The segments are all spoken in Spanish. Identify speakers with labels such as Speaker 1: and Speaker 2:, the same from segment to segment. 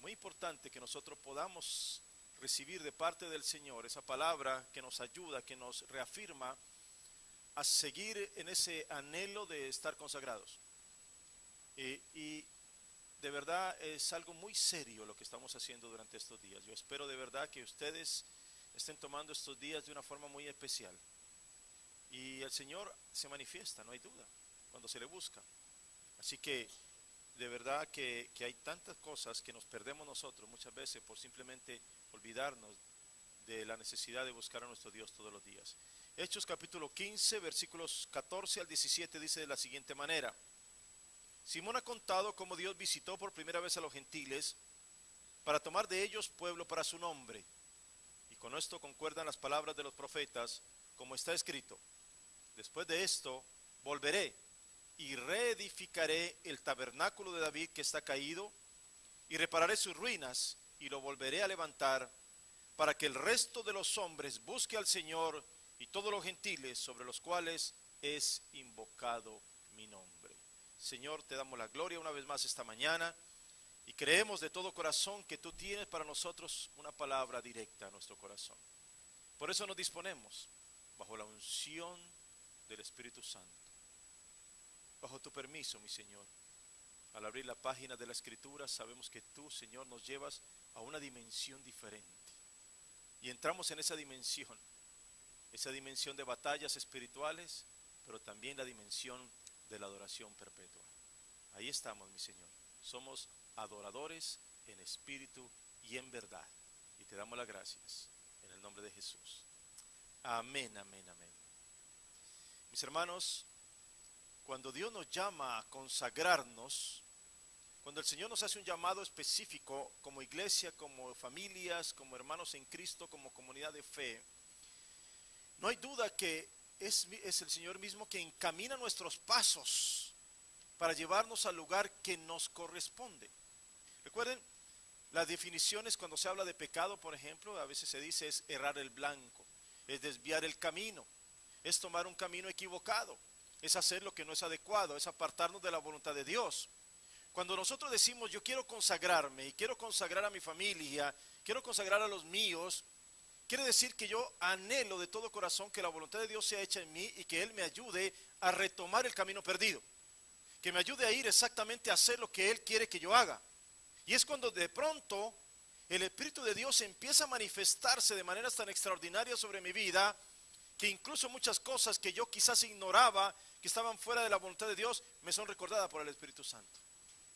Speaker 1: muy importante que nosotros podamos recibir de parte del Señor esa palabra que nos ayuda, que nos reafirma a seguir en ese anhelo de estar consagrados. Y de verdad es algo muy serio lo que estamos haciendo durante estos días. Yo espero de verdad que ustedes estén tomando estos días de una forma muy especial. Y el Señor se manifiesta, no hay duda, cuando se le busca. Así que de verdad que hay tantas cosas que nos perdemos nosotros muchas veces por simplemente olvidarnos de la necesidad de buscar a nuestro Dios todos los días. Hechos capítulo 15, versículos 14 al 17 dice de la siguiente manera: Simón ha contado cómo Dios visitó por primera vez a los gentiles para tomar de ellos pueblo para su nombre. Y con esto concuerdan las palabras de los profetas, como está escrito: después de esto volveré y reedificaré el tabernáculo de David que está caído, y repararé sus ruinas, y lo volveré a levantar, para que el resto de los hombres busque al Señor y todos los gentiles sobre los cuales es invocado mi nombre. Señor, te damos la gloria una vez más esta mañana, y creemos de todo corazón que tú tienes para nosotros una palabra directa a nuestro corazón. Por eso nos disponemos, bajo la unción del Espíritu Santo, bajo tu permiso, mi Señor. Al abrir la página de la Escritura, sabemos que tú, Señor, nos llevas a una dimensión diferente. Y entramos en esa dimensión de batallas espirituales, pero también la dimensión de la adoración perpetua. Ahí estamos, mi Señor. Somos adoradores en espíritu y en verdad. Y te damos las gracias en el nombre de Jesús. Amén, amén, amén. Mis hermanos, cuando Dios nos llama a consagrarnos, cuando el Señor nos hace un llamado específico como iglesia, como familias, como hermanos en Cristo, como comunidad de fe, no hay duda que es el Señor mismo que encamina nuestros pasos para llevarnos al lugar que nos corresponde. Recuerden, las definiciones cuando se habla de pecado, por ejemplo, a veces se dice es errar el blanco, es desviar el camino, es tomar un camino equivocado, es hacer lo que no es adecuado, es apartarnos de la voluntad de Dios. Cuando nosotros decimos yo quiero consagrarme y quiero consagrar a mi familia, quiero consagrar a los míos, quiere decir que yo anhelo de todo corazón que la voluntad de Dios sea hecha en mí y que Él me ayude a retomar el camino perdido, que me ayude a ir exactamente a hacer lo que Él quiere que yo haga. Y es cuando de pronto el Espíritu de Dios empieza a manifestarse de maneras tan extraordinarias sobre mi vida, que incluso muchas cosas que yo quizás ignoraba, que estaban fuera de la voluntad de Dios, me son recordadas por el Espíritu Santo.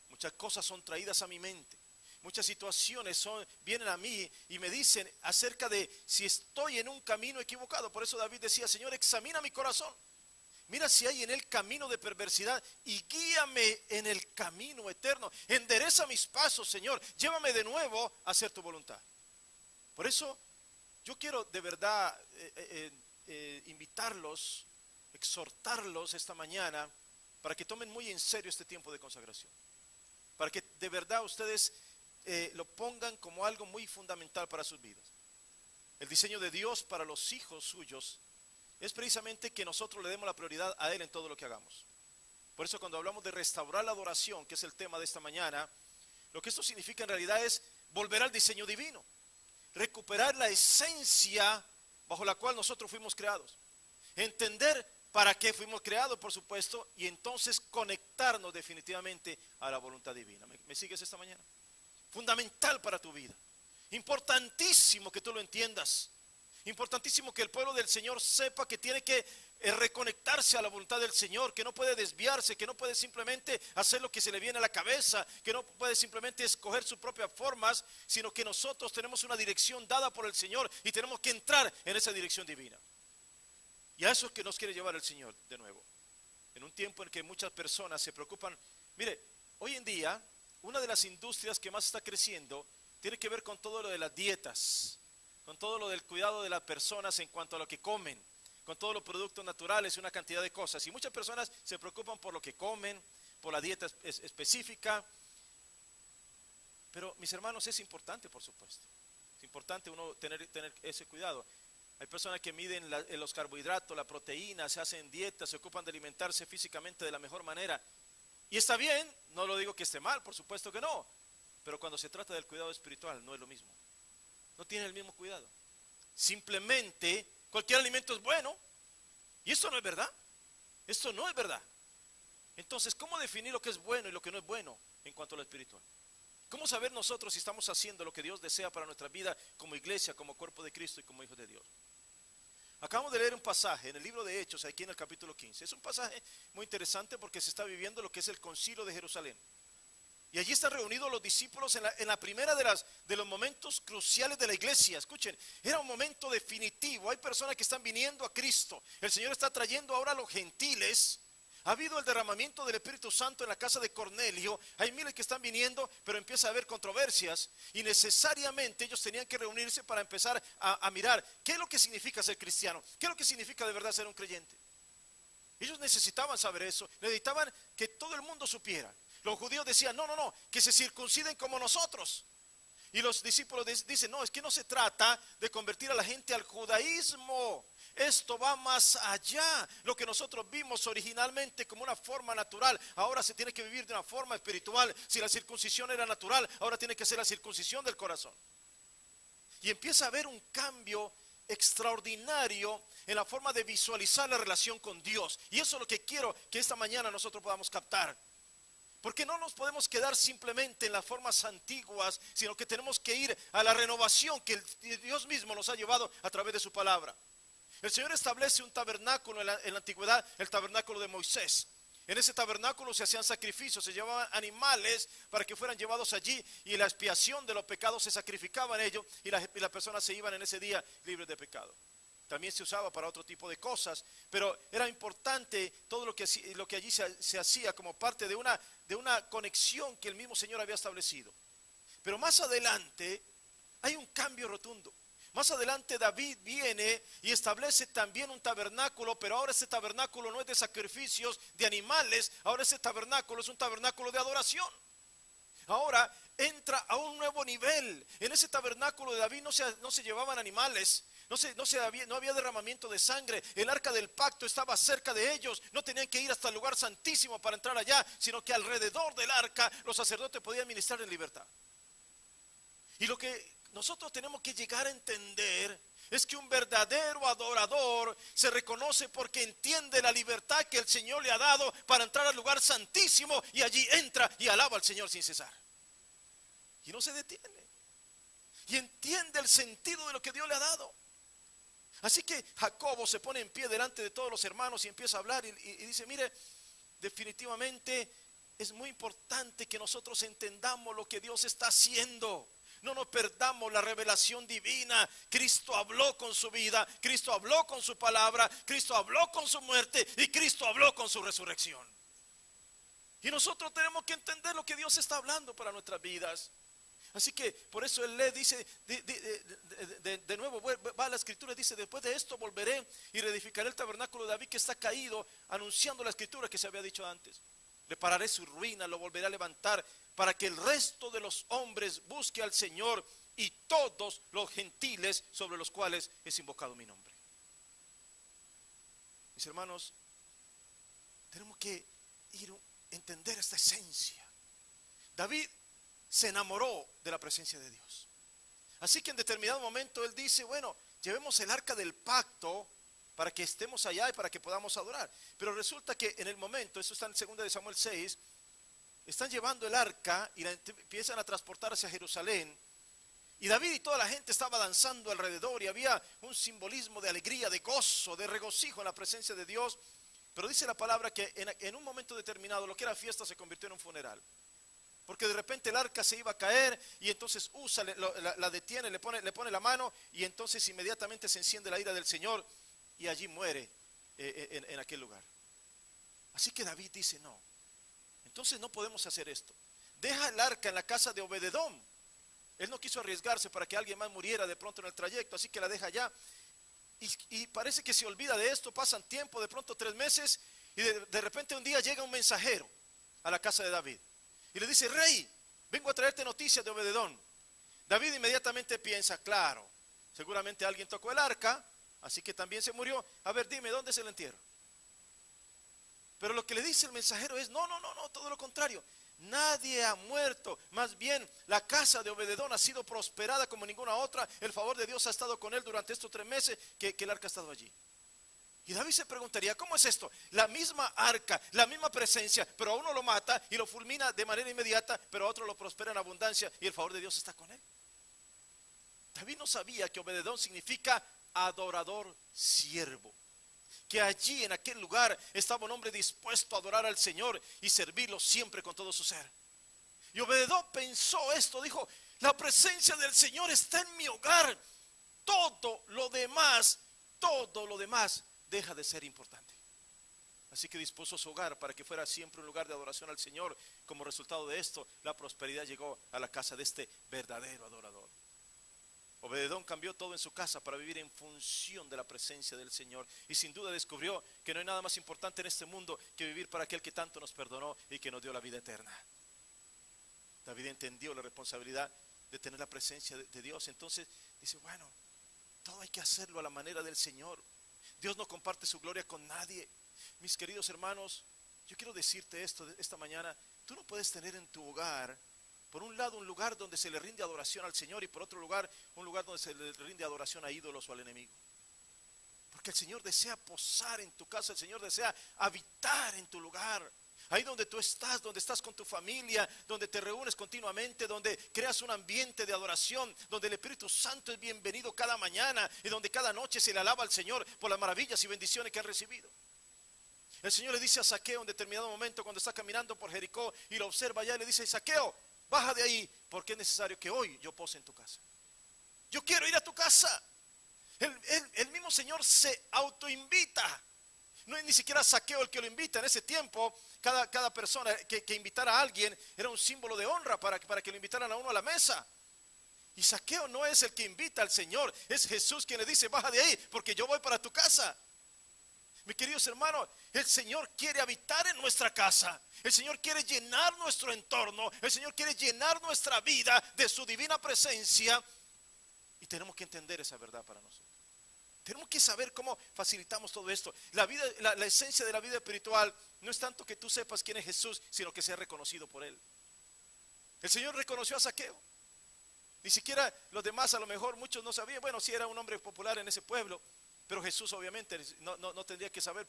Speaker 1: Muchas cosas son traídas a mi mente. Muchas situaciones vienen a mí y me dicen acerca de si estoy en un camino equivocado. Por eso David decía: Señor, examina mi corazón. Mira si hay en él camino de perversidad y guíame en el camino eterno. Endereza mis pasos, Señor. Llévame de nuevo a hacer tu voluntad. Por eso yo quiero de verdad invitarlos, exhortarlos esta mañana para que tomen muy en serio este tiempo de consagración. Para que de verdad ustedes lo pongan como algo muy fundamental para sus vidas. El diseño de Dios para los hijos suyos es precisamente que nosotros le demos la prioridad a Él en todo lo que hagamos. Por eso cuando hablamos de restaurar la adoración, que es el tema de esta mañana, lo que esto significa en realidad es volver al diseño divino, recuperar la esencia bajo la cual nosotros fuimos creados, entender para qué fuimos creados, por supuesto, y entonces conectarnos definitivamente a la voluntad divina. ¿Me sigues esta mañana? Fundamental para tu vida, importantísimo que tú lo entiendas. Importantísimo que el pueblo del Señor sepa que tiene que reconectarse a la voluntad del Señor, que no puede desviarse, que no puede simplemente hacer lo que se le viene a la cabeza, que no puede simplemente escoger sus propias formas, sino que nosotros tenemos una dirección dada por el Señor y tenemos que entrar en esa dirección divina. Y a eso es que nos quiere llevar el Señor de nuevo. En un tiempo en que muchas personas se preocupan. Mire, hoy en día, una de las industrias que más está creciendo tiene que ver con todo lo de las dietas, con todo lo del cuidado de las personas en cuanto a lo que comen, con todos los productos naturales y una cantidad de cosas. Y muchas personas se preocupan por lo que comen, por la dieta específica. Pero mis hermanos, es importante, por supuesto. Es importante uno tener ese cuidado. Hay personas que miden los carbohidratos, la proteína, se hacen dietas, se ocupan de alimentarse físicamente de la mejor manera. Y está bien, no lo digo que esté mal, por supuesto que no. Pero cuando se trata del cuidado espiritual no es lo mismo. No tiene el mismo cuidado. Simplemente cualquier alimento es bueno. Y esto no es verdad. Esto no es verdad. Entonces, ¿cómo definir lo que es bueno y lo que no es bueno en cuanto a lo espiritual? ¿Cómo saber nosotros si estamos haciendo lo que Dios desea para nuestra vida como iglesia, como cuerpo de Cristo y como hijos de Dios? Acabamos de leer un pasaje en el libro de Hechos, aquí en el capítulo 15. Es un pasaje muy interesante porque se está viviendo lo que es el concilio de Jerusalén. Y allí están reunidos los discípulos en la primera de los momentos cruciales de la iglesia. Escuchen, era un momento definitivo. Hay personas que están viniendo a Cristo. El Señor está trayendo ahora a los gentiles. Ha habido el derramamiento del Espíritu Santo en la casa de Cornelio. Hay miles que están viniendo, pero empieza a haber controversias. Y necesariamente ellos tenían que reunirse para empezar a mirar qué es lo que significa ser cristiano. ¿Qué es lo que significa de verdad ser un creyente? Ellos necesitaban saber eso. Necesitaban que todo el mundo supiera. Los judíos decían, no, que se circunciden como nosotros. Y los discípulos dicen, no, es que no se trata de convertir a la gente al judaísmo. Esto va más allá. Lo que nosotros vimos originalmente como una forma natural, ahora se tiene que vivir de una forma espiritual. Si la circuncisión era natural, ahora tiene que ser la circuncisión del corazón. Y empieza a haber un cambio extraordinario en la forma de visualizar la relación con Dios. Y eso es lo que quiero que esta mañana nosotros podamos captar. Porque no nos podemos quedar simplemente en las formas antiguas, sino que tenemos que ir a la renovación que Dios mismo nos ha llevado a través de su palabra. El Señor establece un tabernáculo en la antigüedad, el tabernáculo de Moisés. En ese tabernáculo se hacían sacrificios, se llevaban animales para que fueran llevados allí y la expiación de los pecados se sacrificaba en ellos y las personas se iban en ese día libres de pecado. También se usaba para otro tipo de cosas, pero era importante todo lo que allí se hacía como parte de una conexión que el mismo Señor había establecido. Pero más adelante hay un cambio rotundo. Más adelante David viene y establece también un tabernáculo, pero ahora ese tabernáculo no es de sacrificios de animales, ahora ese tabernáculo es un tabernáculo de adoración. Ahora entra a un nuevo nivel. En ese tabernáculo de David no se llevaban animales. No había derramamiento de sangre. El arca del pacto estaba cerca de ellos. No tenían que ir hasta el lugar santísimo para entrar allá, sino que alrededor del arca los sacerdotes podían ministrar en libertad. Y lo que nosotros tenemos que llegar a entender es que un verdadero adorador se reconoce porque entiende la libertad que el Señor le ha dado para entrar al lugar santísimo, y allí entra y alaba al Señor sin cesar. Y no se detiene. Y entiende el sentido de lo que Dios le ha dado. Así que Jacobo se pone en pie delante de todos los hermanos y empieza a hablar y dice, mire, definitivamente es muy importante que nosotros entendamos lo que Dios está haciendo. No nos perdamos la revelación divina. Cristo habló con su vida, Cristo habló con su palabra, Cristo habló con su muerte y Cristo habló con su resurrección. Y nosotros tenemos que entender lo que Dios está hablando para nuestras vidas. Así que por eso él le dice, de nuevo va a la escritura y dice, después de esto volveré y reedificaré el tabernáculo de David que está caído, anunciando la escritura que se había dicho antes. Repararé su ruina, lo volveré a levantar para que el resto de los hombres busque al Señor y todos los gentiles sobre los cuales es invocado mi nombre. Mis hermanos, tenemos que entender esta esencia. David se enamoró de la presencia de Dios. Así que en determinado momento él dice, bueno, llevemos el arca del pacto para que estemos allá y para que podamos adorar. Pero resulta que en el momento, eso está en 2 de Samuel 6, están llevando el arca y la empiezan a transportar hacia Jerusalén. Y David y toda la gente estaba danzando alrededor y había un simbolismo de alegría, de gozo, de regocijo en la presencia de Dios. Pero dice la palabra que en un momento determinado lo que era fiesta se convirtió en un funeral. Porque de repente el arca se iba a caer y entonces Usa la detiene, le pone la mano y entonces inmediatamente se enciende la ira del Señor y allí muere en aquel lugar. Así que David dice, no, entonces no podemos hacer esto. Deja el arca en la casa de Obededom. Él no quiso arriesgarse para que alguien más muriera de pronto en el trayecto, así que la deja allá. Y parece que se olvida de esto, pasan tiempo, de pronto 3 meses, y de repente un día llega un mensajero a la casa de David. Y le dice, rey, vengo a traerte noticias de Obededón. David inmediatamente piensa, claro, seguramente alguien tocó el arca, así que también se murió. A ver, dime, ¿dónde es el entierro? Pero lo que le dice el mensajero es, no, todo lo contrario. Nadie ha muerto, más bien la casa de Obededón ha sido prosperada como ninguna otra. El favor de Dios ha estado con él durante estos 3 meses que el arca ha estado allí. Y David se preguntaría, ¿cómo es esto? La misma arca, la misma presencia, pero a uno lo mata y lo fulmina de manera inmediata, pero a otro lo prospera en abundancia y el favor de Dios está con él. David no sabía que Obededón significa adorador siervo, que allí en aquel lugar estaba un hombre dispuesto a adorar al Señor y servirlo siempre con todo su ser. Y Obededón pensó esto, dijo, la presencia del Señor está en mi hogar, todo lo demás deja de ser importante. Así que dispuso su hogar para que fuera siempre un lugar de adoración al Señor. Como resultado de esto, la prosperidad llegó a la casa de este verdadero adorador. Obededón cambió todo en su casa para vivir en función de la presencia del Señor, y sin duda descubrió que no hay nada más importante en este mundo que vivir para aquel que tanto nos perdonó y que nos dio la vida eterna. David entendió la responsabilidad de tener la presencia de Dios. Entonces dice, bueno, todo hay que hacerlo a la manera del Señor. Dios no comparte su gloria con nadie. Mis queridos hermanos, yo quiero decirte esto esta mañana. Tú no puedes tener en tu hogar, por un lado, un lugar donde se le rinde adoración al Señor, y por otro lugar, un lugar donde se le rinde adoración a ídolos o al enemigo. Porque el Señor desea posar en tu casa, el Señor desea habitar en tu lugar. Ahí donde tú estás, donde estás con tu familia, donde te reúnes continuamente, donde creas un ambiente de adoración, donde el Espíritu Santo es bienvenido cada mañana y donde cada noche se le alaba al Señor por las maravillas y bendiciones que ha recibido. El Señor le dice a Zaqueo en determinado momento cuando está caminando por Jericó y lo observa allá y le dice, Zaqueo, baja de ahí porque es necesario que hoy yo pose en tu casa. Yo quiero ir a tu casa. El mismo Señor se autoinvita. No es ni siquiera Zaqueo el que lo invita. En ese tiempo, cada persona que invitara a alguien era un símbolo de honra para que lo invitaran a uno a la mesa. Y Zaqueo no es el que invita al Señor, es Jesús quien le dice, baja de ahí porque yo voy para tu casa. Mis queridos hermanos, el Señor quiere habitar en nuestra casa. El Señor quiere llenar nuestro entorno. El Señor quiere llenar nuestra vida de su divina presencia. Y tenemos que entender esa verdad para nosotros. Tenemos que saber cómo facilitamos todo esto. La esencia de la vida espiritual no es tanto que tú sepas quién es Jesús, sino que seas reconocido por Él. El Señor reconoció a Zaqueo. Ni siquiera los demás, a lo mejor muchos no sabían. Bueno, sí era un hombre popular en ese pueblo, pero Jesús obviamente no tendría que saber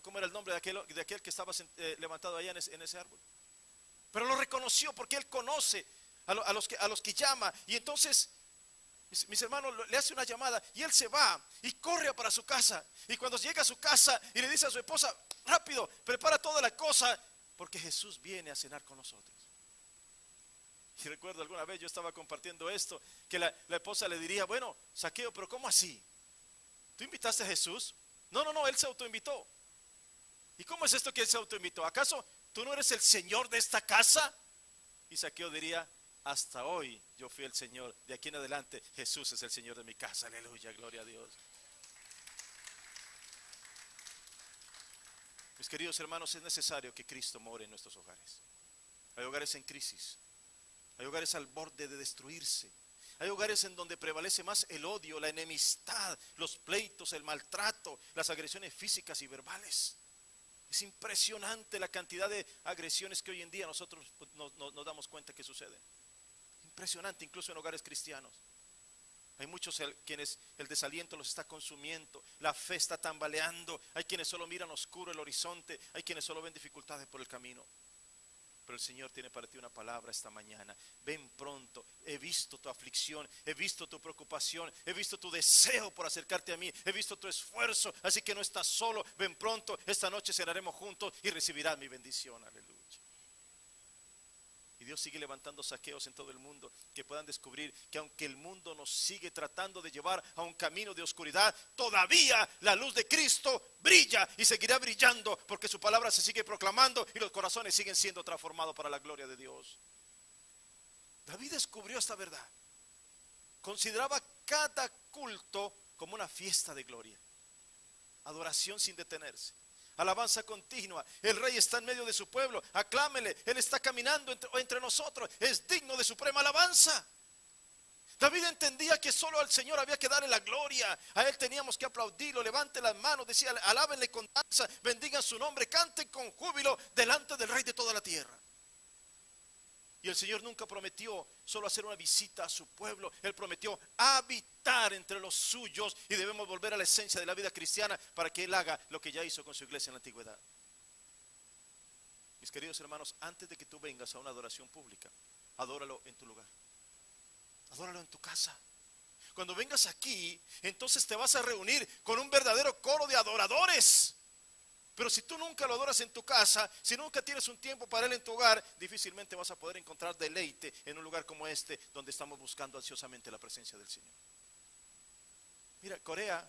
Speaker 1: cómo era el nombre de aquel que estaba levantado allá en ese árbol. Pero lo reconoció porque Él conoce a los que llama. Y entonces, mis hermanos, le hace una llamada y él se va y corre para su casa. Y cuando llega a su casa y le dice a su esposa, rápido, prepara toda la cosa, porque Jesús viene a cenar con nosotros. Y recuerdo alguna vez yo estaba compartiendo esto, que la esposa le diría, bueno, Zaqueo, pero ¿cómo así? ¿Tú invitaste a Jesús? No, él se autoinvitó. ¿Y cómo es esto que él se autoinvitó? ¿Acaso tú no eres el Señor de esta casa? Y Zaqueo diría, hasta hoy yo fui el Señor, de aquí en adelante Jesús es el Señor de mi casa, aleluya, gloria a Dios. Mis queridos hermanos, es necesario que Cristo more en nuestros hogares. Hay hogares en crisis, hay hogares al borde de destruirse, hay hogares en donde prevalece más el odio, la enemistad, los pleitos, el maltrato, las agresiones físicas y verbales. Es impresionante la cantidad de agresiones que hoy en día nosotros nos damos cuenta que suceden. Impresionante, incluso en hogares cristianos. Hay muchos quienes el desaliento los está consumiendo, la fe está tambaleando, hay quienes solo miran oscuro el horizonte, hay quienes solo ven dificultades por el camino. Pero el Señor tiene para ti una palabra esta mañana. Ven pronto, he visto tu aflicción, he visto tu preocupación, he visto tu deseo por acercarte a mí, he visto tu esfuerzo, así que no estás solo, ven pronto, esta noche cenaremos juntos y recibirás mi bendición, aleluya. Y Dios sigue levantando Zaqueos en todo el mundo, que puedan descubrir que aunque el mundo nos sigue tratando de llevar a un camino de oscuridad, todavía la luz de Cristo brilla y seguirá brillando, porque su palabra se sigue proclamando y los corazones siguen siendo transformados para la gloria de Dios. David descubrió esta verdad. Consideraba cada culto como una fiesta de gloria, adoración sin detenerse, alabanza continua. El rey está en medio de su pueblo, aclámele, él está caminando entre nosotros, es digno de suprema alabanza. David entendía que solo al Señor había que darle la gloria, a Él teníamos que aplaudirlo, levante las manos, decía, alábenle con danza, bendigan su nombre, canten con júbilo delante del Rey de toda la tierra. Y el Señor nunca prometió solo hacer una visita a su pueblo. Él prometió habitar entre los suyos, y debemos volver a la esencia de la vida cristiana para que Él haga lo que ya hizo con su iglesia en la antigüedad. Mis queridos hermanos, antes de que tú vengas a una adoración pública, adóralo en tu lugar. Adóralo en tu casa. Cuando vengas aquí, entonces te vas a reunir con un verdadero coro de adoradores. Pero si tú nunca lo adoras en tu casa, si nunca tienes un tiempo para Él en tu hogar, difícilmente vas a poder encontrar deleite en un lugar como este, donde estamos buscando ansiosamente la presencia del Señor. Mira, Corea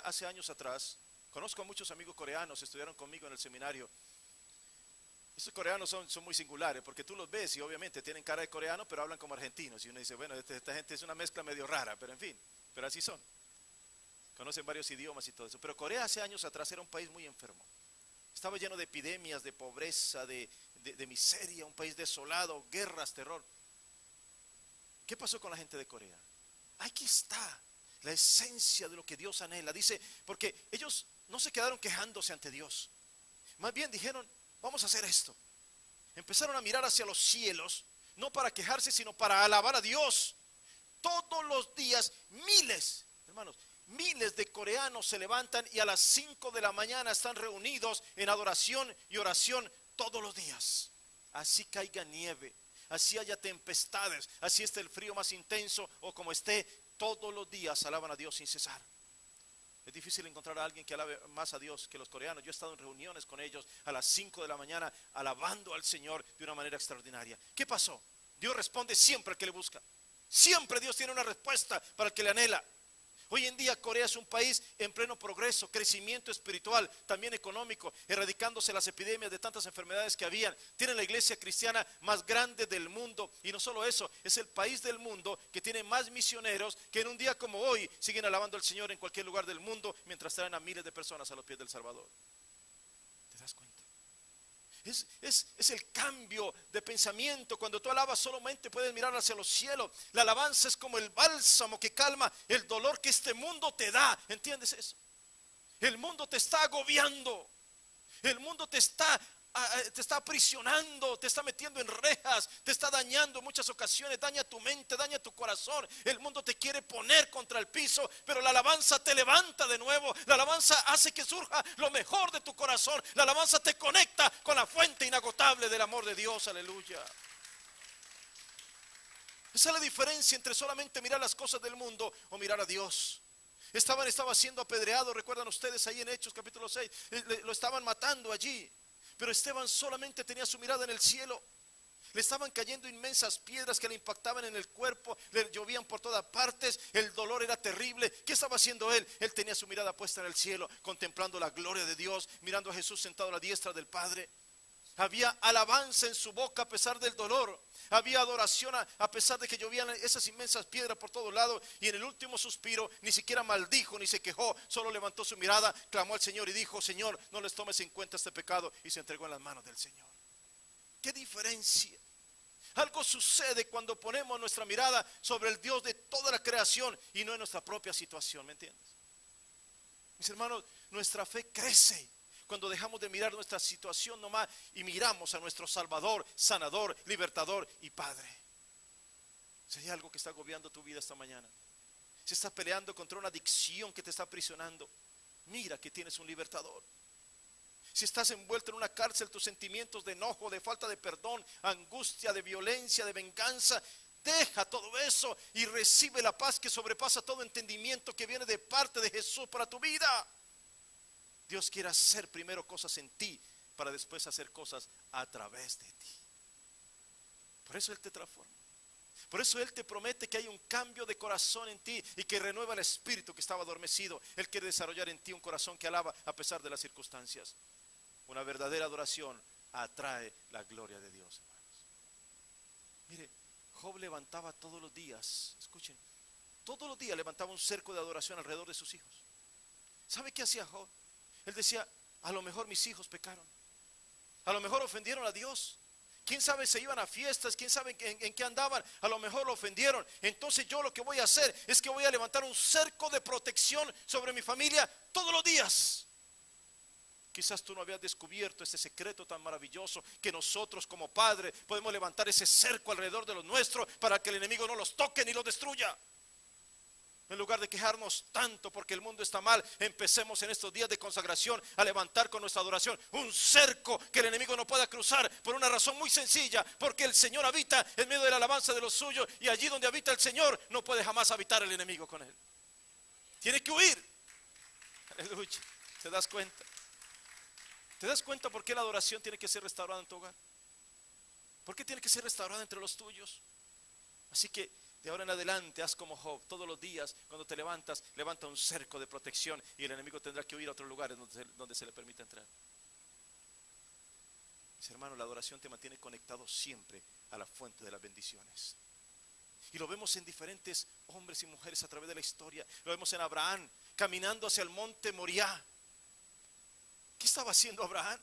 Speaker 1: hace años atrás, conozco a muchos amigos coreanos, estudiaron conmigo en el seminario. Estos coreanos son muy singulares, porque tú los ves y obviamente tienen cara de coreano, pero hablan como argentinos. Y uno dice, bueno, esta gente es una mezcla medio rara, pero en fin, pero así son. Conocen varios idiomas y todo eso. Pero Corea hace años atrás era un país muy enfermo. Estaba lleno de epidemias, de pobreza, de miseria, un país desolado, guerras, terror. ¿Qué pasó con la gente de Corea? Aquí está la esencia de lo que Dios anhela. Dice, porque ellos no se quedaron quejándose ante Dios. Más bien dijeron, vamos a hacer esto. Empezaron a mirar hacia los cielos, no para quejarse, sino para alabar a Dios. Todos los días, miles, hermanos, miles de coreanos se levantan y a las 5 de la mañana están reunidos en adoración y oración todos los días. Así caiga nieve, así haya tempestades, así esté el frío más intenso o como esté, todos los días alaban a Dios sin cesar. Es difícil encontrar a alguien que alabe más a Dios que los coreanos. Yo he estado en reuniones con ellos a las 5 de la mañana alabando al Señor de una manera extraordinaria. ¿Qué pasó? Dios responde siempre al que le busca. Siempre Dios tiene una respuesta para el que le anhela. Hoy en día Corea es un país en pleno progreso, crecimiento espiritual, también económico, erradicándose las epidemias de tantas enfermedades que habían. Tienen la iglesia cristiana más grande del mundo, y no solo eso, es el país del mundo que tiene más misioneros que en un día como hoy siguen alabando al Señor en cualquier lugar del mundo mientras traen a miles de personas a los pies del Salvador. ¿Te das cuenta? Es el cambio de pensamiento. Cuando tú alabas solamente puedes mirar hacia los cielos. La alabanza es como el bálsamo que calma el dolor que este mundo te da. ¿Entiendes eso? El mundo te está agobiando. El mundo te está aprisionando, te está metiendo en rejas, te está dañando en muchas ocasiones, daña tu mente, daña tu corazón. El mundo te quiere poner contra el piso, pero la alabanza te levanta de nuevo. La alabanza hace que surja lo mejor de tu corazón. La alabanza te conecta con la fuente inagotable del amor de Dios. Aleluya. Esa es la diferencia entre solamente mirar las cosas del mundo o mirar a Dios. Estaba siendo apedreado, recuerdan ustedes ahí en Hechos capítulo 6, lo estaban matando allí. Pero Esteban solamente tenía su mirada en el cielo. Le estaban cayendo inmensas piedras que le impactaban en el cuerpo, le llovían por todas partes, el dolor era terrible. ¿Qué estaba haciendo él? Él tenía su mirada puesta en el cielo, contemplando la gloria de Dios, mirando a Jesús sentado a la diestra del Padre. Había alabanza en su boca a pesar del dolor. Había adoración a pesar de que llovían esas inmensas piedras por todos lados. Y en el último suspiro ni siquiera maldijo ni se quejó, solo levantó su mirada, clamó al Señor y dijo: Señor, no les tomes en cuenta este pecado. Y se entregó en las manos del Señor. ¿Qué diferencia? Algo sucede cuando ponemos nuestra mirada sobre el Dios de toda la creación y no en nuestra propia situación. ¿Me entiendes? Mis hermanos, nuestra fe crece cuando dejamos de mirar nuestra situación nomás y miramos a nuestro Salvador, Sanador, Libertador y Padre. Si hay algo que está agobiando tu vida esta mañana, si estás peleando contra una adicción que te está aprisionando, mira que tienes un libertador. Si estás envuelto en una cárcel, tus sentimientos de enojo, de falta de perdón, angustia, de violencia, de venganza, deja todo eso y recibe la paz que sobrepasa todo entendimiento que viene de parte de Jesús para tu vida. Dios quiere hacer primero cosas en ti para después hacer cosas a través de ti. Por eso Él te transforma. Por eso Él te promete que hay un cambio de corazón en ti y que renueva el espíritu que estaba adormecido. Él quiere desarrollar en ti un corazón que alaba a pesar de las circunstancias. Una verdadera adoración atrae la gloria de Dios, hermanos. Mire, Job levantaba todos los días, escuchen, todos los días levantaba un cerco de adoración alrededor de sus hijos. ¿Sabe qué hacía Job? Él decía: a lo mejor mis hijos pecaron, a lo mejor ofendieron a Dios. Quién sabe, se iban a fiestas, quién sabe en qué andaban, a lo mejor lo ofendieron. Entonces yo lo que voy a hacer es que voy a levantar un cerco de protección sobre mi familia todos los días. Quizás tú no habías descubierto ese secreto tan maravilloso que nosotros como padres podemos levantar ese cerco alrededor de los nuestros para que el enemigo no los toque ni los destruya. En lugar de quejarnos tanto porque el mundo está mal, empecemos en estos días de consagración a levantar con nuestra adoración un cerco que el enemigo no pueda cruzar, por una razón muy sencilla: porque el Señor habita en medio de la alabanza de los suyos, y allí donde habita el Señor no puede jamás habitar el enemigo con él. Tiene que huir. Aleluya. ¿Te das cuenta? ¿Te das cuenta por qué la adoración tiene que ser restaurada en tu hogar? ¿Por qué tiene que ser restaurada entre los tuyos? Así que de ahora en adelante haz como Job. Todos los días cuando te levantas, levanta un cerco de protección, y el enemigo tendrá que huir a otros lugares donde se le permita entrar. Mis hermanos, la adoración te mantiene conectado siempre a la fuente de las bendiciones. Y lo vemos en diferentes hombres y mujeres a través de la historia. Lo vemos en Abraham caminando hacia el monte Moriah. ¿Qué estaba haciendo Abraham?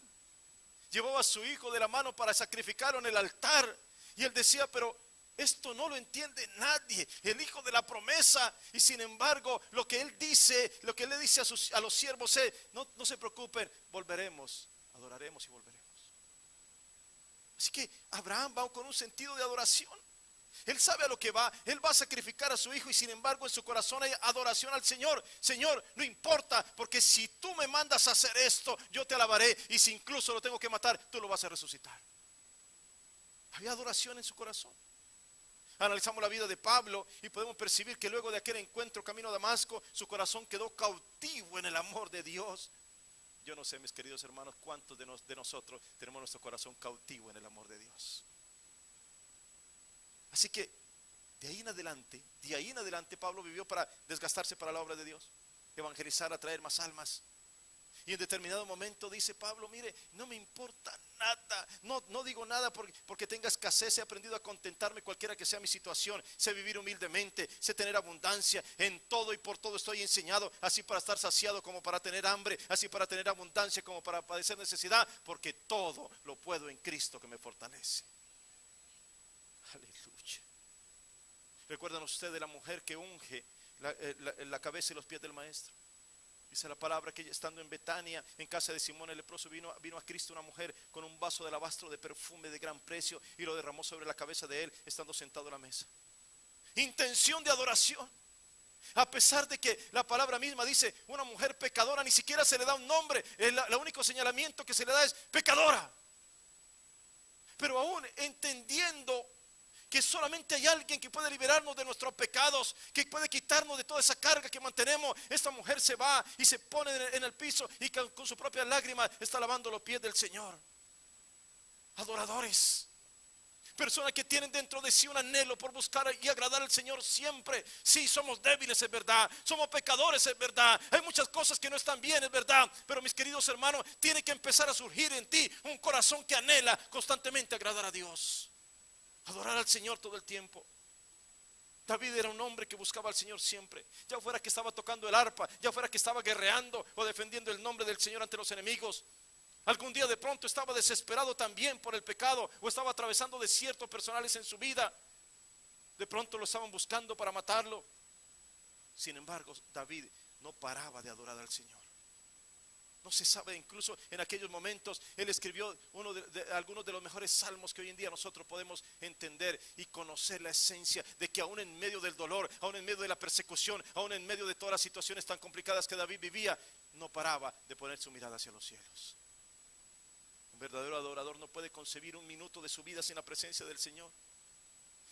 Speaker 1: Llevaba a su hijo de la mano para sacrificarlo en el altar, y él decía: pero esto no lo entiende nadie, el hijo de la promesa. Y sin embargo, lo que él dice, lo que él le dice a los siervos es: no se preocupen, volveremos, adoraremos y volveremos. Así que Abraham va con un sentido de adoración. Él sabe a lo que va. Él va a sacrificar a su hijo, y sin embargo en su corazón hay adoración al Señor. Señor, no importa, porque si tú me mandas a hacer esto, yo te alabaré, y si incluso lo tengo que matar, tú lo vas a resucitar. Había adoración en su corazón. Analizamos la vida de Pablo y podemos percibir que luego de aquel encuentro camino a Damasco, su corazón quedó cautivo en el amor de Dios. Yo no sé, mis queridos hermanos, cuántos de nosotros tenemos nuestro corazón cautivo en el amor de Dios. Así que de ahí en adelante Pablo vivió para desgastarse para la obra de Dios, evangelizar, atraer más almas. Y en determinado momento dice Pablo: mire, no me importa nada, no digo nada porque tenga escasez. He aprendido a contentarme cualquiera que sea mi situación. Sé vivir humildemente, sé tener abundancia. En todo y por todo estoy enseñado, así para estar saciado como para tener hambre, así para tener abundancia como para padecer necesidad, porque todo lo puedo en Cristo que me fortalece. Aleluya. ¿Recuerdan ustedes de la mujer que unge la cabeza y los pies del maestro? Dice la palabra que estando en Betania, en casa de Simón el leproso, vino a Cristo una mujer con un vaso de alabastro de perfume de gran precio, y lo derramó sobre la cabeza de él, estando sentado a la mesa. Intención de adoración. A pesar de que la palabra misma dice una mujer pecadora, ni siquiera se le da un nombre. El único señalamiento que se le da es pecadora. Pero aún entendiendo que solamente hay alguien que puede liberarnos de nuestros pecados, que puede quitarnos de toda esa carga que mantenemos, esta mujer se va y se pone en el piso, y con sus propias lágrimas está lavando los pies del Señor. Adoradores, personas que tienen dentro de sí un anhelo por buscar y agradar al Señor siempre. Sí, somos débiles, es verdad. Somos pecadores, es verdad. Hay muchas cosas que no están bien, es verdad. Pero mis queridos hermanos, tiene que empezar a surgir en ti un corazón que anhela constantemente agradar a Dios, adorar al Señor todo el tiempo. David era un hombre que buscaba al Señor siempre, ya fuera que estaba tocando el arpa, ya fuera que estaba guerreando o defendiendo el nombre del Señor ante los enemigos. Algún día de pronto estaba desesperado también por el pecado, o estaba atravesando desiertos personales en su vida. De pronto lo estaban buscando para matarlo. Sin embargo, David no paraba de adorar al Señor. No se sabe, incluso en aquellos momentos él escribió algunos de los mejores salmos que hoy en día nosotros podemos entender y conocer la esencia de que aún en medio del dolor, aún en medio de la persecución, aún en medio de todas las situaciones tan complicadas que David vivía, no paraba de poner su mirada hacia los cielos. Un verdadero adorador no puede concebir un minuto de su vida sin la presencia del Señor.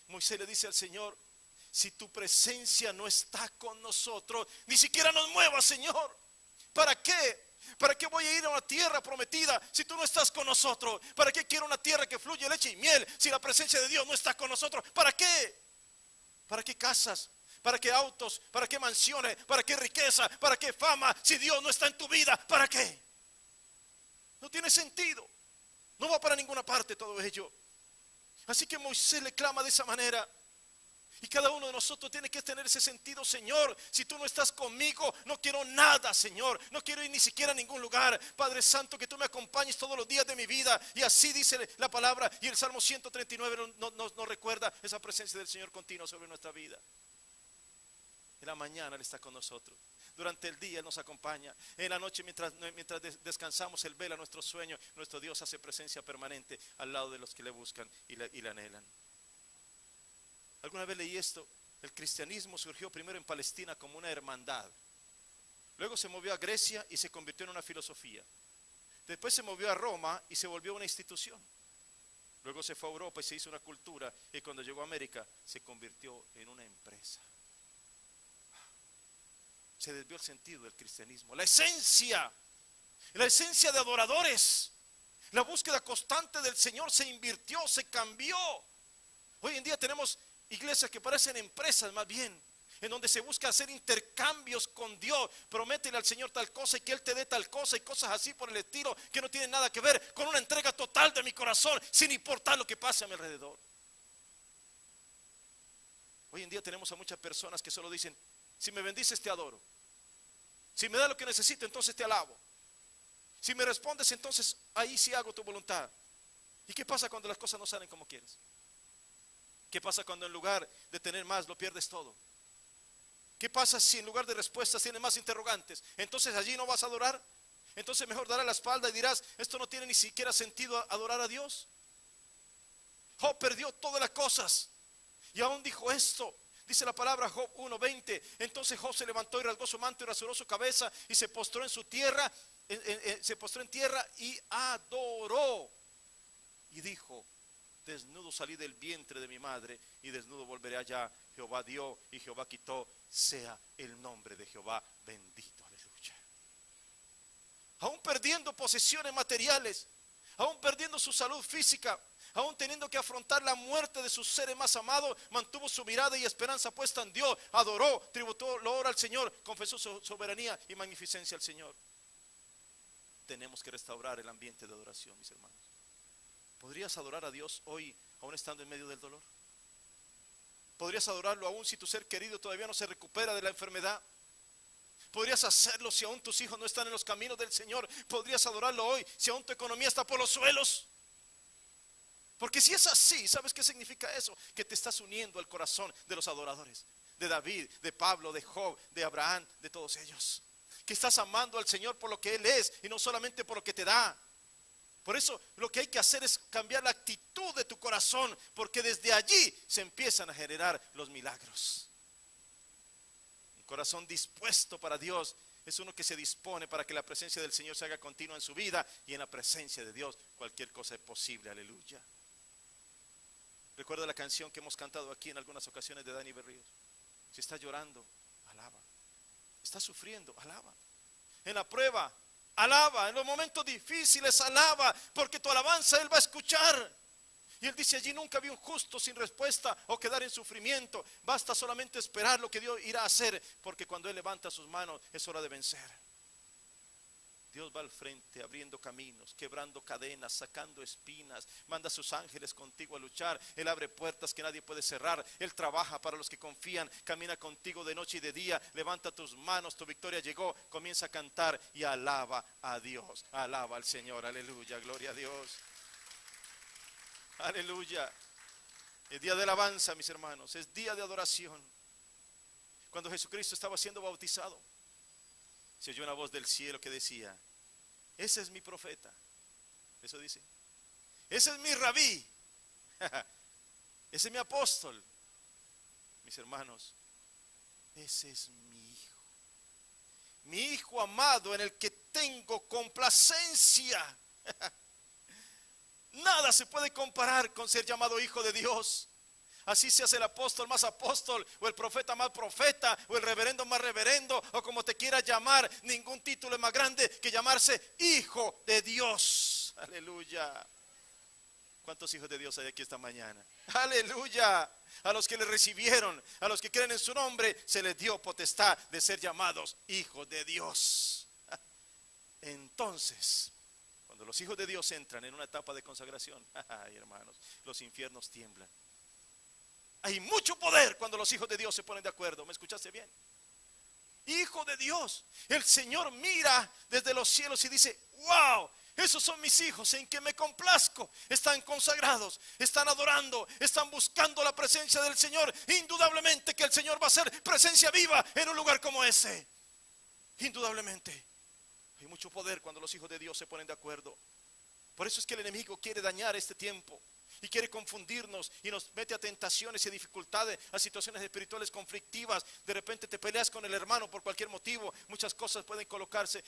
Speaker 1: Moisés le dice al Señor: si tu presencia no está con nosotros, ni siquiera nos muevas, Señor. ¿Para qué? ¿Para qué voy a ir a una tierra prometida si tú no estás con nosotros? ¿Para qué quiero una tierra que fluye leche y miel si la presencia de Dios no está con nosotros? ¿Para qué? ¿Para qué casas? ¿Para qué autos? ¿Para qué mansiones? ¿Para qué riqueza? ¿Para qué fama? Si Dios no está en tu vida, ¿para qué? No tiene sentido. No va para ninguna parte todo ello. Así que Moisés le clama de esa manera. Y cada uno de nosotros tiene que tener ese sentido: Señor, si tú no estás conmigo, no quiero nada, Señor. No quiero ir ni siquiera a ningún lugar. Padre Santo, que tú me acompañes todos los días de mi vida. Y así dice la palabra. Y el Salmo 139 nos recuerda esa presencia del Señor continua sobre nuestra vida. En la mañana Él está con nosotros. Durante el día Él nos acompaña. En la noche mientras descansamos, Él vela nuestro sueño. Nuestro Dios hace presencia permanente al lado de los que le buscan y le anhelan. Alguna vez leí esto. El cristianismo surgió primero en Palestina como una hermandad. Luego se movió a Grecia y se convirtió en una filosofía. Después se movió a Roma y se volvió una institución. Luego se fue a Europa y se hizo una cultura. Y cuando llegó a América se convirtió en una empresa. Se desvió el sentido del cristianismo. La esencia de adoradores. La búsqueda constante del Señor se invirtió, se cambió. Hoy en día tenemos iglesias que parecen empresas más bien, en donde se busca hacer intercambios con Dios. Prométele al Señor tal cosa y que Él te dé tal cosa y cosas así por el estilo, que no tienen nada que ver con una entrega total de mi corazón, sin importar lo que pase a mi alrededor. Hoy en día tenemos a muchas personas que solo dicen: si me bendices te adoro, si me das lo que necesito entonces te alabo, si me respondes entonces ahí sí hago tu voluntad. ¿Y qué pasa cuando las cosas no salen como quieres? ¿Qué pasa cuando en lugar de tener más lo pierdes todo? ¿Qué pasa si en lugar de respuestas tienes más interrogantes? Entonces allí no vas a adorar. Entonces mejor darás la espalda y dirás: esto no tiene ni siquiera sentido adorar a Dios. Job perdió todas las cosas y aún dijo esto. Dice la palabra Job 1:20. Entonces Job se levantó y rasgó su manto y rasuró su cabeza y se postró en su tierra, se postró en tierra y adoró. Y dijo: desnudo salí del vientre de mi madre y desnudo volveré allá. Jehová dio y Jehová quitó, sea el nombre de Jehová bendito. Aleluya. Aún perdiendo posesiones materiales, aún perdiendo su salud física, aún teniendo que afrontar la muerte de sus seres más amados, mantuvo su mirada y esperanza puesta en Dios. Adoró, tributó loor al Señor, confesó su soberanía y magnificencia al Señor. Tenemos que restaurar el ambiente de adoración, mis hermanos. ¿Podrías adorar a Dios hoy, aún estando en medio del dolor? ¿Podrías adorarlo aún si tu ser querido todavía no se recupera de la enfermedad? ¿Podrías hacerlo si aún tus hijos no están en los caminos del Señor? ¿Podrías adorarlo hoy si aún tu economía está por los suelos? Porque si es así, ¿sabes qué significa eso? Que te estás uniendo al corazón de los adoradores, de David, de Pablo, de Job, de Abraham, de todos ellos. Que estás amando al Señor por lo que Él es y no solamente por lo que te da. Por eso lo que hay que hacer es cambiar la actitud de tu corazón, porque desde allí se empiezan a generar los milagros. Un corazón dispuesto para Dios es uno que se dispone para que la presencia del Señor se haga continua en su vida, y en la presencia de Dios cualquier cosa es posible. Aleluya. Recuerda la canción que hemos cantado aquí en algunas ocasiones de Dani Berríos. Si está llorando, alaba. Está sufriendo, alaba. En la prueba, alaba. En los momentos difíciles, alaba, porque tu alabanza Él va a escuchar. Y Él dice: allí nunca vi un justo sin respuesta o quedar en sufrimiento. Basta solamente esperar lo que Dios irá a hacer, porque cuando Él levanta sus manos es hora de vencer. Dios va al frente, abriendo caminos, quebrando cadenas, sacando espinas. Manda a sus ángeles contigo a luchar. Él abre puertas que nadie puede cerrar. Él trabaja para los que confían. Camina contigo de noche y de día. Levanta tus manos, tu victoria llegó. Comienza a cantar y alaba a Dios. Alaba al Señor, aleluya, gloria a Dios. Aleluya. Es día de alabanza, mis hermanos. Es día de adoración. Cuando Jesucristo estaba siendo bautizado, se oyó una voz del cielo que decía: ese es mi profeta. Eso dice. Ese es mi rabí. Ese es mi apóstol. Mis hermanos, ese es mi hijo. Mi hijo amado en el que tengo complacencia. Nada se puede comparar con ser llamado hijo de Dios. Así seas el apóstol más apóstol, o el profeta más profeta, o el reverendo más reverendo, o como te quieras llamar, ningún título es más grande que llamarse hijo de Dios. Aleluya. ¿Cuántos hijos de Dios hay aquí esta mañana? Aleluya. A los que le recibieron, a los que creen en su nombre, se les dio potestad de ser llamados hijos de Dios. Entonces, cuando los hijos de Dios entran en una etapa de consagración, ay, hermanos, los infiernos tiemblan. Hay mucho poder cuando los hijos de Dios se ponen de acuerdo. ¿Me escuchaste bien? Hijo de Dios. El Señor mira desde los cielos y dice: wow, esos son mis hijos en que me complazco. Están consagrados, están adorando, están buscando la presencia del Señor. Indudablemente que el Señor va a ser presencia viva en un lugar como ese. Indudablemente, hay mucho poder cuando los hijos de Dios se ponen de acuerdo. Por eso es que el enemigo quiere dañar este tiempo y quiere confundirnos y nos mete a tentaciones y dificultades, a situaciones espirituales conflictivas. De repente te peleas con el hermano por cualquier motivo. Muchas cosas pueden colocarse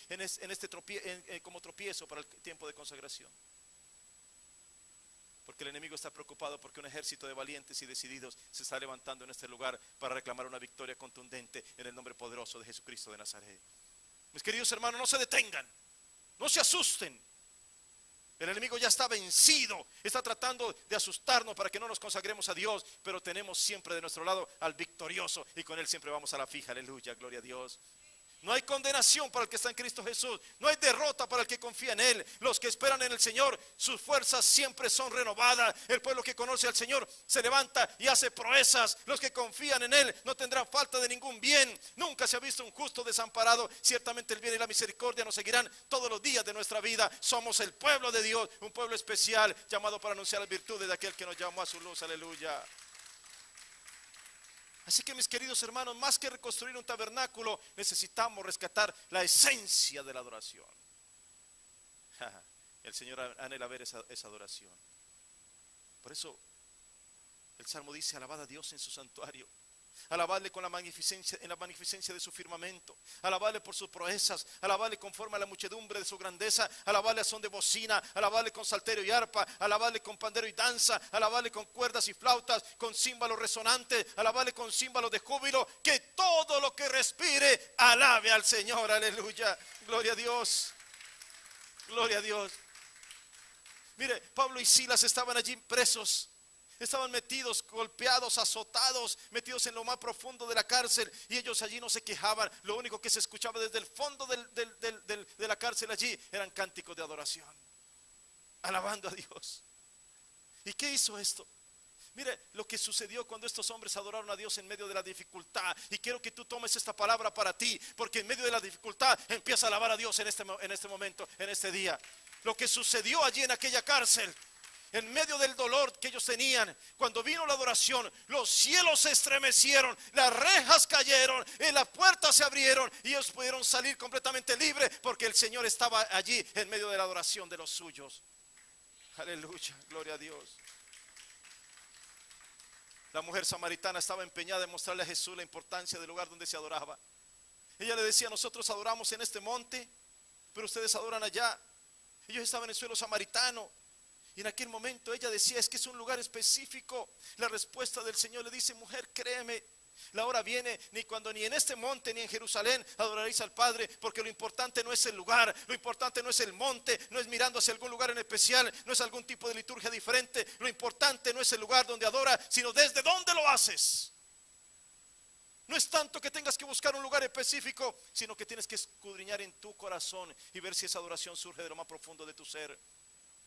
Speaker 1: como tropiezo para el tiempo de consagración. Porque el enemigo está preocupado porque un ejército de valientes y decididos se está levantando en este lugar para reclamar una victoria contundente en el nombre poderoso de Jesucristo de Nazaret. Mis queridos hermanos, no se detengan, no se asusten. El enemigo ya está vencido, está tratando de asustarnos para que no nos consagremos a Dios, pero tenemos siempre de nuestro lado al victorioso y con él siempre vamos a la fija. Aleluya, gloria a Dios. No hay condenación para el que está en Cristo Jesús. No hay derrota para el que confía en Él. Los que esperan en el Señor, sus fuerzas siempre son renovadas. El pueblo que conoce al Señor se levanta y hace proezas. Los que confían en Él no tendrán falta de ningún bien. Nunca se ha visto un justo desamparado. Ciertamente el bien y la misericordia nos seguirán todos los días de nuestra vida. Somos el pueblo de Dios, un pueblo especial, llamado para anunciar las virtudes de aquel que nos llamó a su luz. Aleluya. Así que mis queridos hermanos, más que reconstruir un tabernáculo, necesitamos rescatar la esencia de la adoración. El Señor anhela ver esa adoración. Por eso el Salmo dice: alabad a Dios en su santuario. Alabadle con la magnificencia, en la magnificencia de su firmamento. Alabadle por sus proezas. Alabadle conforme a la muchedumbre de su grandeza. Alabadle a son de bocina. Alabadle con salterio y arpa. Alabadle con pandero y danza. Alabadle con cuerdas y flautas. Con címbalos resonantes. Alabadle con címbalos de júbilo. Que todo lo que respire alabe al Señor. Aleluya. Gloria a Dios. Gloria a Dios. Mire, Pablo y Silas estaban allí presos. Estaban metidos, golpeados, azotados, metidos en lo más profundo de la cárcel. Y ellos allí no se quejaban. Lo único que se escuchaba desde el fondo de la cárcel allí eran cánticos de adoración, alabando a Dios. ¿Y qué hizo esto? Mire lo que sucedió cuando estos hombres adoraron a Dios en medio de la dificultad. Y quiero que tú tomes esta palabra para ti, porque en medio de la dificultad empieza a alabar a Dios en este momento, en este día. Lo que sucedió allí en aquella cárcel, en medio del dolor que ellos tenían, cuando vino la adoración, los cielos se estremecieron, las rejas cayeron, las puertas se abrieron y ellos pudieron salir completamente libres porque el Señor estaba allí en medio de la adoración de los suyos. Aleluya, gloria a Dios. La mujer samaritana estaba empeñada en mostrarle a Jesús la importancia del lugar donde se adoraba. Ella le decía: nosotros adoramos en este monte, pero ustedes adoran allá. Ellos estaban en suelo samaritano. Y en aquel momento ella decía: es que es un lugar específico. La respuesta del Señor le dice: mujer, créeme, la hora viene ni en este monte ni en Jerusalén adoraréis al Padre, porque lo importante no es el lugar, lo importante no es el monte, no es mirando hacia algún lugar en especial, no es algún tipo de liturgia diferente. Lo importante no es el lugar donde adora, sino desde dónde lo haces. No es tanto que tengas que buscar un lugar específico, sino que tienes que escudriñar en tu corazón y ver si esa adoración surge de lo más profundo de tu ser.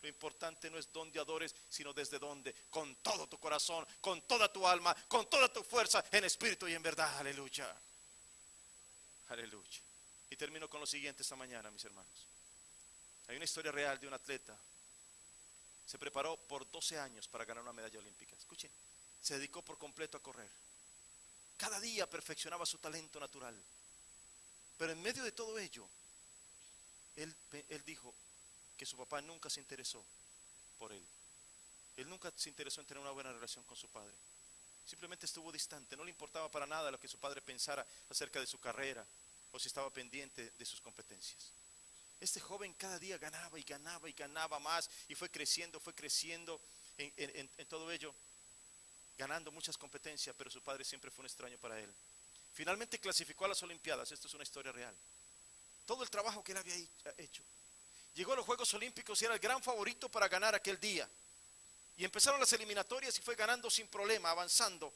Speaker 1: Lo importante no es dónde adores, sino desde dónde. Con todo tu corazón, con toda tu alma, con toda tu fuerza, en espíritu y en verdad. Aleluya. Aleluya. Y termino con lo siguiente esta mañana, mis hermanos. Hay una historia real de un atleta. Se preparó por 12 años para ganar una medalla olímpica. Escuchen, se dedicó por completo a correr. Cada día perfeccionaba su talento natural. Pero en medio de todo ello, él dijo que su papá nunca se interesó por él. Él nunca se interesó en tener una buena relación con su padre. Simplemente estuvo distante, no le importaba para nada lo que su padre pensara acerca de su carrera o si estaba pendiente de sus competencias. Este joven cada día ganaba y ganaba y ganaba más y fue creciendo en todo ello, ganando muchas competencias, pero su padre siempre fue un extraño para él. Finalmente clasificó a las Olimpiadas. Esto es una historia real. Todo el trabajo que él había hecho. Llegó a los Juegos Olímpicos y era el gran favorito para ganar aquel día. Y empezaron las eliminatorias y fue ganando sin problema, avanzando,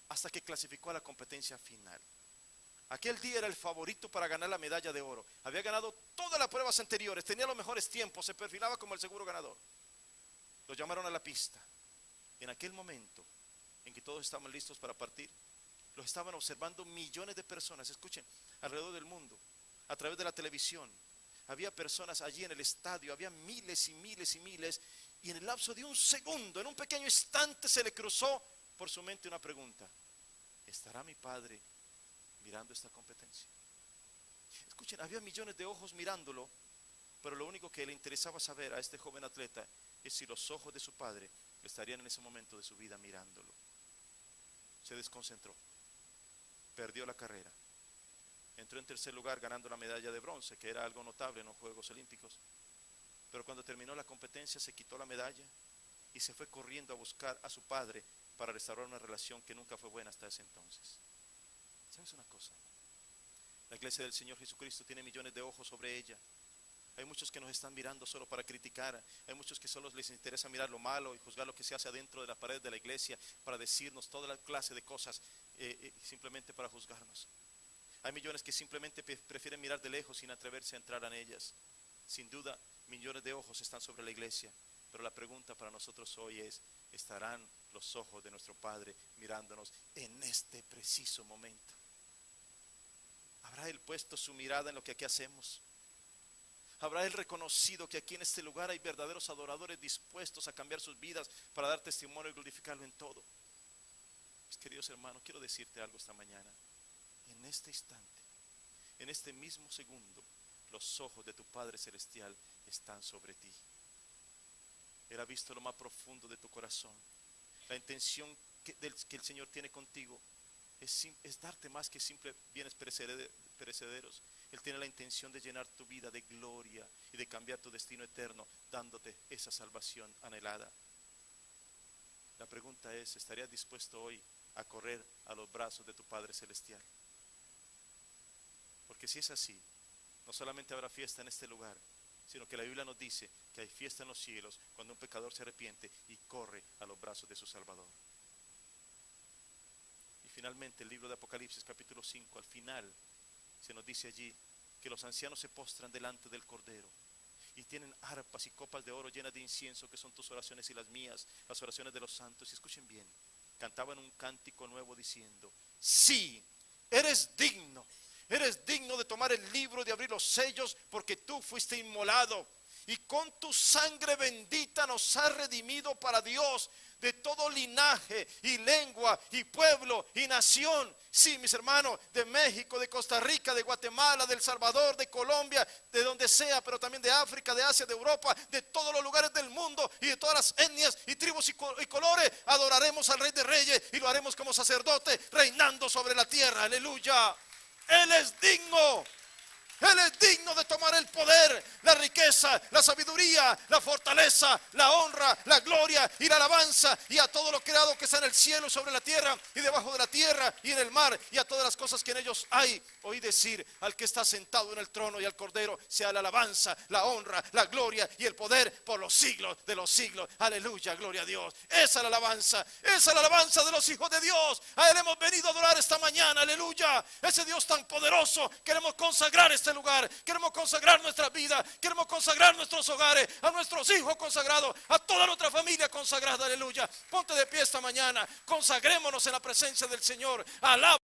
Speaker 1: hasta que clasificó a la competencia final. Aquel día era el favorito para ganar la medalla de oro. Había ganado todas las pruebas anteriores, tenía los mejores tiempos, se perfilaba como el seguro ganador. Lo llamaron a la pista. En aquel momento en que todos estaban listos para partir, los estaban observando millones de personas, escuchen, alrededor del mundo, a través de la televisión. Había personas allí en el estadio, había miles y miles y miles, y en el lapso de un segundo, en un pequeño instante, se le cruzó por su mente una pregunta: ¿estará mi padre mirando esta competencia? Escuchen, había millones de ojos mirándolo, pero lo único que le interesaba saber a este joven atleta es si los ojos de su padre estarían en ese momento de su vida mirándolo. Se desconcentró, perdió la carrera, entró en tercer lugar ganando la medalla de bronce, que era algo notable en los Juegos Olímpicos, pero cuando terminó la competencia se quitó la medalla y se fue corriendo a buscar a su padre para restaurar una relación que nunca fue buena hasta ese entonces. ¿Sabes una cosa? La iglesia del Señor Jesucristo tiene millones de ojos sobre ella. Hay muchos que nos están mirando solo para criticar. Hay muchos que solo les interesa mirar lo malo y juzgar lo que se hace adentro de la pared de la iglesia, para decirnos toda la clase de cosas, simplemente para juzgarnos. Hay millones que simplemente prefieren mirar de lejos sin atreverse a entrar en ellas. Sin duda, millones de ojos están sobre la iglesia, pero la pregunta para nosotros hoy es: ¿estarán los ojos de nuestro Padre mirándonos en este preciso momento? ¿Habrá Él puesto su mirada en lo que aquí hacemos? ¿Habrá Él reconocido que aquí en este lugar hay verdaderos adoradores dispuestos a cambiar sus vidas para dar testimonio y glorificarlo en todo? Mis queridos hermanos, quiero decirte algo esta mañana. En este instante, en este mismo segundo, los ojos de tu Padre Celestial están sobre ti. Él ha visto lo más profundo de tu corazón. La intención que el Señor tiene contigo es darte más que simples bienes perecederos. Él tiene la intención de llenar tu vida de gloria y de cambiar tu destino eterno, dándote esa salvación anhelada. La pregunta es: ¿estarías dispuesto hoy a correr a los brazos de tu Padre Celestial? Porque si es así, no solamente habrá fiesta en este lugar, sino que la Biblia nos dice que hay fiesta en los cielos cuando un pecador se arrepiente y corre a los brazos de su Salvador. Y finalmente el libro de Apocalipsis capítulo 5, al final se nos dice allí que los ancianos se postran delante del Cordero y tienen arpas y copas de oro llenas de incienso, que son tus oraciones y las mías, las oraciones de los santos. Y escuchen bien, cantaban un cántico nuevo diciendo: sí, eres digno de tomar el libro y de abrir los sellos, porque tú fuiste inmolado y con tu sangre bendita nos has redimido para Dios de todo linaje y lengua y pueblo y nación. Sí, mis hermanos, de México, de Costa Rica, de Guatemala, de El Salvador, de Colombia, de donde sea, pero también de África, de Asia, de Europa, de todos los lugares del mundo y de todas las etnias y tribus y colores, adoraremos al Rey de Reyes y lo haremos como sacerdote, reinando sobre la tierra. Aleluya. Él es digno. Él es digno de tomar el poder, la riqueza, la sabiduría, la fortaleza, la honra, la gloria y la alabanza, y a todo lo creado que está en el cielo, sobre la tierra y debajo de la tierra y en el mar, y a todas las cosas que en ellos hay. Oí decir al que está sentado en el trono y al Cordero sea la alabanza, la honra, la gloria y el poder por los siglos de los siglos. Aleluya, gloria a Dios. Esa es la alabanza de los hijos de Dios. A Él hemos venido a adorar esta mañana. Aleluya. Ese Dios tan poderoso, queremos consagrar este lugar, queremos consagrar nuestra vida, queremos consagrar nuestros hogares, a nuestros hijos consagrados, a toda nuestra familia consagrada. Aleluya. Ponte de pie esta mañana, consagrémonos en la presencia del Señor. Alaba.